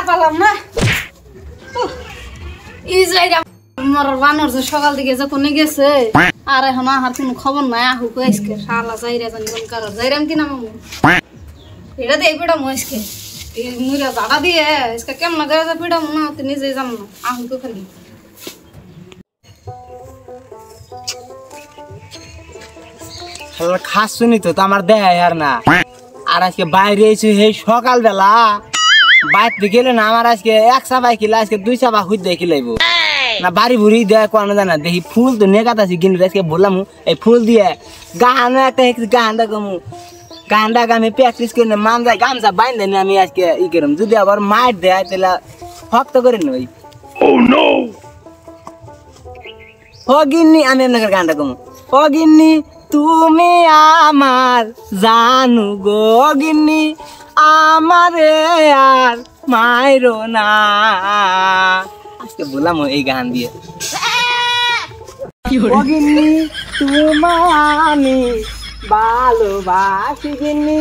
পারলাম না এই জায়গা আমার বানর যে সকাল দিকে যে কোনে গেছে আর এখন আর কোনো খবর নাই আহুক আজকে শালা যাইরা জানি কোন কারণ যাইরাম কিনা মামু এটা দিয়ে পেড়া মজকে এই মুরা জাড়া দিয়ে আজকে কেমন করে যা পেড়া মনে হতে নিজে জান না আহুক খালি শালা খাস শুনি তো আমার দেয় আর না আর আজকে বাইরে এসে এই সকালবেলা বাইরে গেলে না আমার আজকে এক চাবা কিলা আজকে দুই চাবা হুই দিয়ে কিলাইবো না বাড়ি বুড়ি দেয় কোনো জানা দেখি ফুল তো নেকাত আছি কিন্তু আজকে বললাম এই ফুল দিয়ে গান একটা গানটা কমু গানটা আমি প্র্যাকটিস করে মান যায় গামছা বাইন দেয় আমি আজকে ই করম যদি আবার মার দেয় তাহলে শক্ত করে নই ও গিন্নি আমি আপনাকে গানটা কমু ও গিন্নি তুমি আমার জানু গো গিন্নি আমারে আর মাইরো না আজকে বললাম এই গান দিয়ে ও গিন্নি তোমায় আমি ভালোবাসি গিন্নি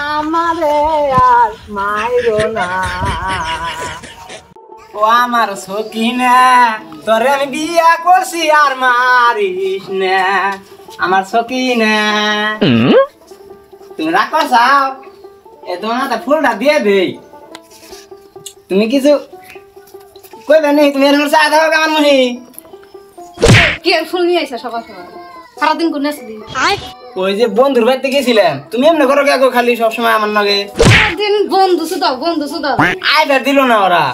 আমারে আর মাইরো না ও আমার সখিনা তোরে আমি বিয়া করছি আর মারিস না আমার সখিনা তুমি রাগ করছাও এ তোমার হাতে ফুলটা দিয়ে দেই তুমি কিছু কইবে নেই তুমি এরকম চা দাও আমার মহি কি ফুল নিয়ে আইছা সকাল সকাল সারাদিন কোনে আসলি ওই যে বন্ধুর বাড়িতে গেছিলাম তুমি এমনি করো কে খালি সবসময় আমার লগে সারাদিন বন্ধু সুদা আইবার দিল না ওরা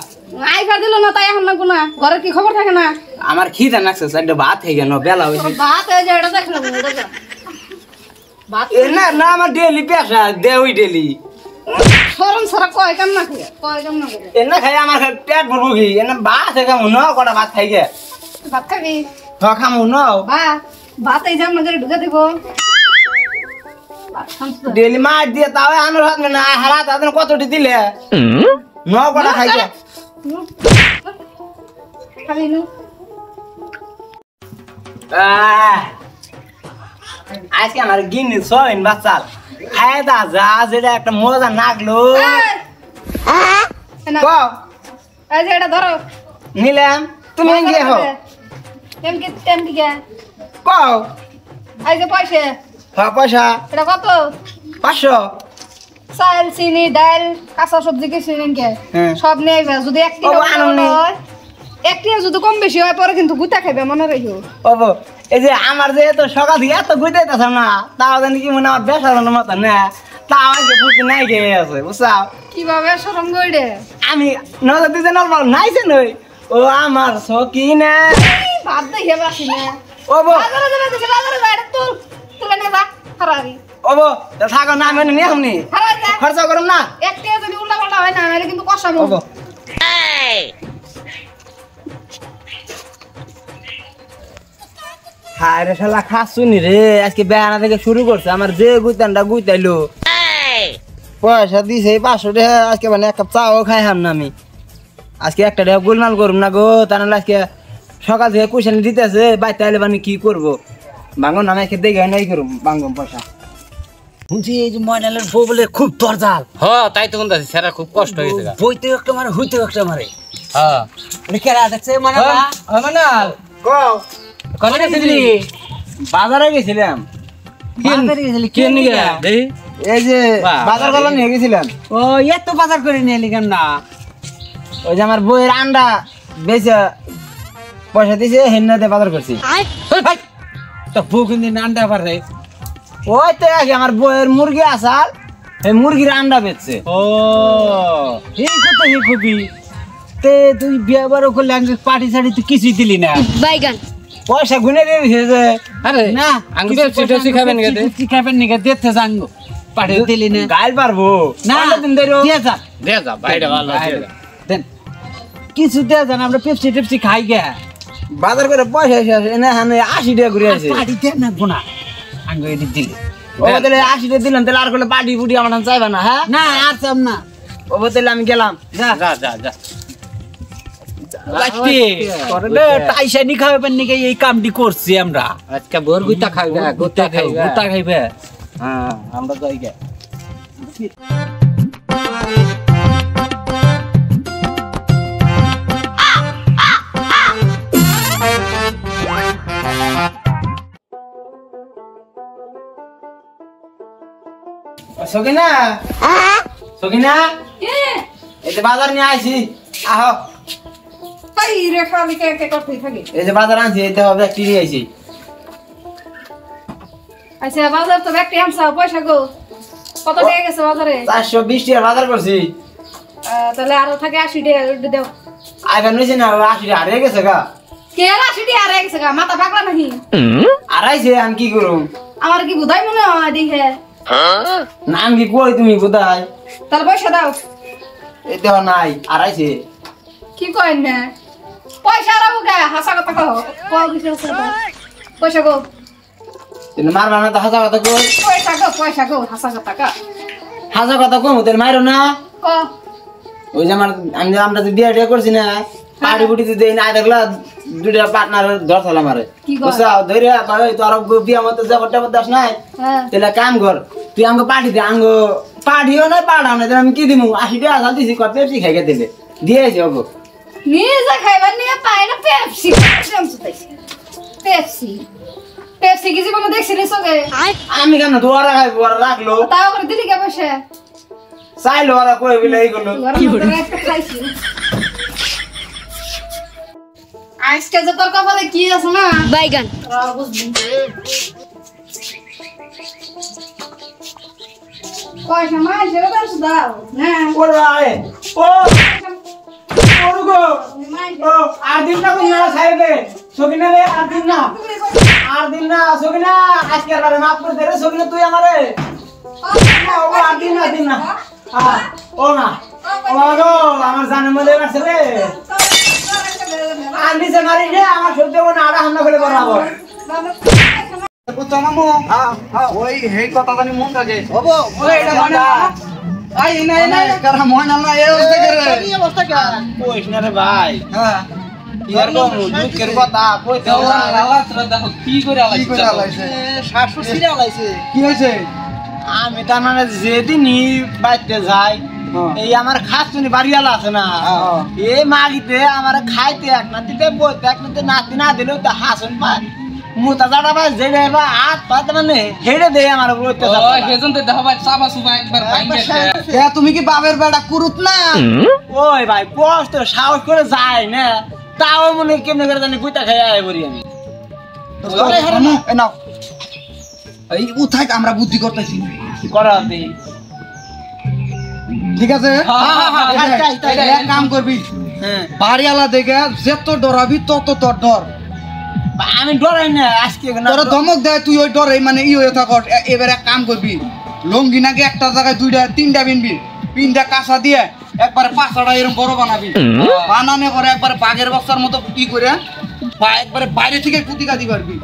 আইবার দিল না তাই এখন না কোনা ঘরের কি খবর থাকে না আমার খিদে লাগছে একটা ভাত হয়ে গেল বেলা হয়েছে ভাত হয়ে যায় এটা দেখলাম ভাত না না আমার ডেলি পেশা দেওই ডেলি সরম সারা কয় কাম না করে এনে খাই আমার পেট ভরবো কি এনে ভাত হয়ে খামু ন কটা ভাত খাই গে ভাত খাবি খামু ন ভাত এই জাম না করে ঢুকে দিব ডেলি মাছ দিয়ে তাও আনোর হাত না হারাত হাত কতটি দিলে ন কটা খাই গে খাবি নু আজকে আমার গিন্নি সইন বাচ্চাল খায় দা যা যেটা একটা মজা নাগলো এই যে এটা ধরো নিলাম তুমি গিয়ে হো এমকি কে কও এই যে পয়সা হ্যাঁ পয়সা এটা কত 500 চাল চিনি ডাল কাঁচা সবজি কিছু নেনকে সব নিয়ে আইবা যদি একটি হয় একটি যদি কম বেশি হয় পরে কিন্তু গুতা খাইবে মনে রাখিও ওবো এই যে আমার যে এত সকাল থেকে এত গুইতাইতাছ না তাও জানি কি মনে আমার বেসার মতো না তাও আজকে ফুটে নাই গিয়ে আছে বুঝছাও কিভাবে শরম গইড়ে আমি নজর দিতে নল নাইছে নই ও আমার সকিনা ভাত দেখে বাসি না ওবো বাজারে বাইরে তুলে নে যা হারারি ওবো তা থাকো না আমি নিয়ে আমনি খরচা করুম না একটি যদি উল্টা পাল্টা হয় না আমি কিন্তু কষাবো ওবো হায় রে শালা খাসুনি রে আজকে বেহানা থেকে শুরু করছে আমার যে গুইতানটা গুইতাইলো পয়সা দিছে 500 টাকা আজকে মানে এক কাপ চাও খাইহাম না আমি আজকে একটা টাকা গোলমাল করুম না গো তাহলে আজকে সকাল থেকে কুশানি দিতেছে বাইতে আইলে মানে কি করবো বাঙ্গন নামে আজকে দেখে নাই করুম বাঙ্গম পয়সা শুনছি এই যে ময়নালের বউ বলে খুব দরজাল হ্যাঁ তাই তো বলতেছি সেটা খুব কষ্ট হয়েছে বইতে একটা মারে হইতে একটা মারে হ্যাঁ কেরা দেখছে মানালা মানাল কও কনে গেছিলি বাজারে গেছিলাম বাজারে গেছিলি কে নিয়ে দেখি এই যে বাজার গলা নিয়ে গেছিলাম ও এত বাজার করে নিয়ে এলি কেন না ওই যে আমার বইয়ের আন্ডা বেচে পয়সা দিছে হেন্নাতে বাজার করছি ভাই তো বউ কিন্তু আন্ডা পারে ওই তো আগে আমার বইয়ের মুরগি আসাল এই মুরগির আন্ডা বেচছে ও এই কথা হে কবি তে তুই বিয়ে বারো করলে আমি পার্টি সাড়ি তুই কিছুই দিলি না বাইগান পয়সা গুনে দিয়ে দিছে আরে না আঙ্গুল চিঠি খাবেন নিকে চিঠি খাবেন নিকে দেখতে যাঙ্গো পার্টি দিলি না গাইল পারবো না দিন ধরে দিয়ে যা দে যা বাইরে ভালো আছে দেন কিছু দিয়ে যান আমরা পেপসি টেপসি খাই গে বাজার করে পয়সা শেষ এনে হানে 80 টাকা ঘুরে আছে পার্টি দেন না গোনা আঙ্গো এটি দিলি ও তাহলে 80 টাকা দিলাম তাহলে আর করলে পার্টি ফুটি আমার নাম চাইবা না হ্যাঁ না আর চাম না ও তাহলে আমি গেলাম যা যা যা যা লাস্টে করে টাইসা নি খাবেন নিকে এই কামটি করছি আমরা আজকে বোর গুতা খাইবে গুতা খাইবে গোটা খাইবে হ্যাঁ আমরা যাই গে সকিনা সকিনা এই যে বাজার নিয়ে আইছি আহ তাই রে খালি কে কে করতে থাকি এই যে বাজার আনছি এই দেখো ব্যাগ নিয়ে আইছি আচ্ছা বাজার তো ব্যক্তি আমসা পয়সা গো কত টাকা গেছে বাজারে 420 টাকা বাজার করছি তাহলে আরো থাকে 80 টাকা দাও আইবার নিছি না 80 টাকা হারিয়ে গেছে গা কে 80 টাকা হারিয়ে গেছে গা মাথা পাগলা নাকি আড়াইছে আমি কি করুম আমার কি বুঝাই মনে হয় দেখে নাম কি কই তুমি কোথায় তাহলে পয়সা দাও এই দেখো নাই আড়াইছে কি কই না পয়সা রাখো কে হাসা কথা কও কও কিছু পয়সা গো তুমি মারবা না তো হাসা কথা কই পয়সা গো হাসা কথা কা হাসা কথা কম তোর মাইরো না ক ওই যে আমরা যে বিয়ে করছি না পাড়ি বুটিতে দেই না দেখলা দুইটা পার্টনার ধরছলাম আরে কি কয়? বুঝছা ধরে ভাই তোর বিয়া মতো যাবটা দাস নাই হ্যাঁ তাহলে কাম কর তুই আমাকে পার্টি দে আঙ্গো পার্টিও নাই পাড়াও না আমি কি দিমু 80 টাকা সাল দিছি কত পেপসি খাইকে দিলে দিয়েছি ওগো নিজে খাইবার নিয়ে পাই না পেপসি পেপসি পেপসি কি জীবনে দেখছিলিস ওকে আমি কেন দোয়ারা খাইবো ওরা রাখলো তাও করে দিলি কে পয়সা চাইলো ওরা কই বলে এইগুলো কি করে একটা খাইছি আজকে যে তোর কপালে কি আছে না বাইগান বুঝবি পয়সা মাই সেটা তো দাও হ্যাঁ ওরা আয় ও ওরগো ও আর দিন না কোন না খাইবে সকিনা রে আর দিন না সকিনা আজকে আর মাফ করে দে রে সকিনা তুই আমারে ও আর দিন না হ্যাঁ ও না ও গো আমার জানের মধ্যে আছে রে আর নিচে মারি রে আমার সহ্য হবে না আড়া হামলা করে বরাবর মামু ওই হেই কথা জানি মন থাকে হবো ওই এটা মনে না আই নাই কারা মনে না এই অবস্থা কে কইস না রে ভাই হ্যাঁ ইয়ার গো দুঃখের কথা কইতে কি করে আলাইছে শাশুড়ি সিরে আলাইছে কি হইছে আমি তার মানে যেদিনই বাইতে যাই এই আমার খাসুনি বাড়িওয়ালা আছে না এই মাগিতে আমার খাইতে এক নাতিতে বইতে এক নাতি নাতি না দিলেও তো হাসন পায় মুতা জাড়া ভাই যে বা হাত পাত মানে হেড়ে দেয় আমার বইতে সেজন তো দেখা ভাই চাপা সুপা একবার ভাঙে এ তুমি কি বাবের বেড়া কুরুত না ওই ভাই কষ্ট সাহস করে যায় না তাও মনে কেমনে করে জানি গুইতা খাই আয় বলি আমি মামু এ নাও এই উঠাই আমরা বুদ্ধি করতেছি করা দি ঠিক আছে এক কাম করবি হ্যাঁ বাড়িওয়ালা দেখে যত ডরাবি তত তোর ডর আমি ডরাই না আজকে তোরা ধমক দেয় তুই ওই ডরে মানে ই হয়ে থাক এবার এক কাম করবি লঙ্গি নাকি একটা জায়গায় দুইটা তিনটা বিনবি পিনটা কাঁচা দিয়ে একবারে পাঁচটা এরকম বড় বানাবি বানানো করে একবারে বাঘের বক্সার মতো কি করে বা একবারে বাইরে থেকে কুতিকা দি পারবি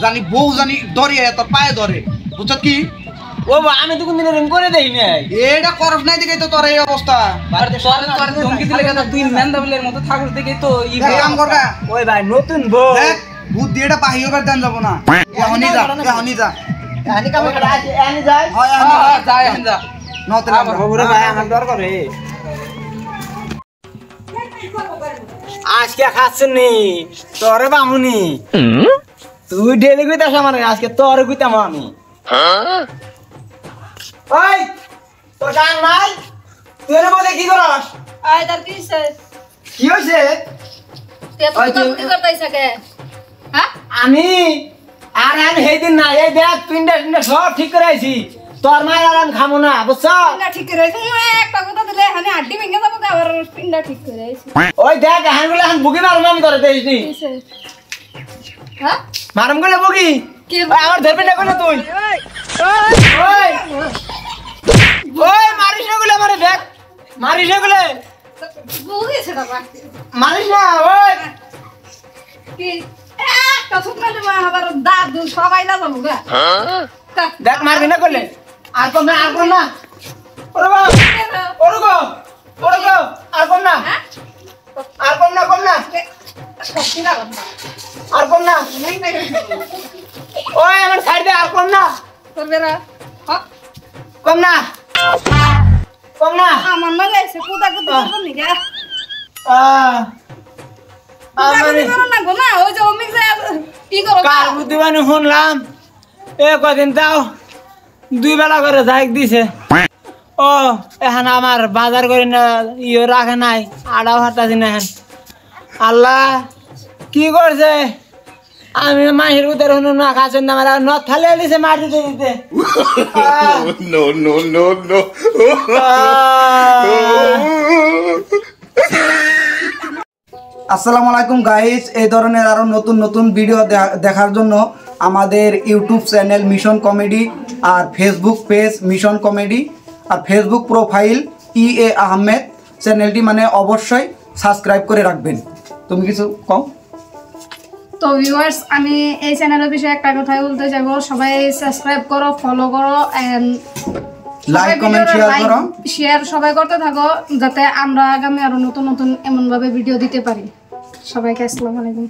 জানি বউ জানি ধরে তোর পায়ে ধরে বুঝছ কি ও আমি তো কোনদিন এরকম করে দেই না এটা করস নাই দেখে তো তোর এই অবস্থা ধমকি দিলে কেন তুই মেন্দাবিলের মতো থাকুস দেখে তো ই এক কাম কর ওই ভাই নতুন বউ দেখ বুদ্ধি এটা বাহির করে দেন যাবো না এখনই যা এখানে কাম করে আছে এখানে যাই হয় যা এখন যা নতে ওরে ভাই আমার ডর করে আজকে খাচ্ছেন নি তোরে বামুনি তুই ডেলি কইতাস আমার আজকে তোরে কইতাম আমি ওই তোর গান নাই তুই এর মধ্যে কি করস আয় তার কি সে কি হইছে তে তো কি করতেছ কে হ্যাঁ আমি আমি সেইদিন না এই দেখ পিন্ডা সব ঠিক করে আইছি তোর মায়ের আর আমি খামো না বুঝছ পিন্ডা ঠিক করে আইছি একটা কথা দিলে হানি আড্ডি ভেঙে যাবো আবার পিন্ডা ঠিক করে আইছি ওই দেখ হানগুলো হান বুকি মারমান করে দেইছি কিসে হ্যাঁ মারম গুলো বুকি কি ওই আমার ধরবি না কইলে তুই ওই ওই মারিস না গুলো আমারে দেখ মারিস না গুলো বুঝি সেটা বাকি মারিস না ওই কি একটা শুকনা দেবো আবার দাঁত দুধ সবাই না যাবো গা দেখ মারবি না করলে আর কম না ওরে বাবা ওরে গো আর কম না আর কম না আর কম না ওই আমার সাইড দে আর কম না করবে না কম না আমার না গেছে কুদা করবো নি গা আমারে না গো না ওই যে অমিক যায় কি করো কার বুদ্ধিবানি শুনলাম এ কদিন তাও 2 বেলা করে যাই দিছে ও এখন আমার বাজার করে না ইয়ে রাখে নাই আড়াও হাঁটাছি না এখন আল্লাহ কি করছে আমি মাহির উদের হনু না খাচ্ছেন না আমার নথ থালে দিছে মাটিতে দিতে no. আসসালামু আলাইকুম গাইস, এই ধরনের আরো নতুন নতুন ভিডিও দেখার জন্য আমাদের ইউটিউব চ্যানেল মিশন কমেডি আর ফেসবুক পেজ মিশন কমেডি আর ফেসবুক প্রোফাইল EA আহমেদ চ্যানেলটি মানে অবশ্যই সাবস্ক্রাইব করে রাখবেন। তুমি কিছু কম? তো ভিউয়ার্স, আমি এই চ্যানেলের বিষয়ে একটা কথাই বলতে চাইবো, সবাই সাবস্ক্রাইব করো, ফলো করো এন্ড লাইক কমেন্ট শেয়ার করো, শেয়ার সবাই করতে থাকো, যাতে আমরা আগামী আরো নতুন নতুন এমন ভাবে ভিডিও দিতে পারি। সবাইকে আসসালামু আলাইকুম।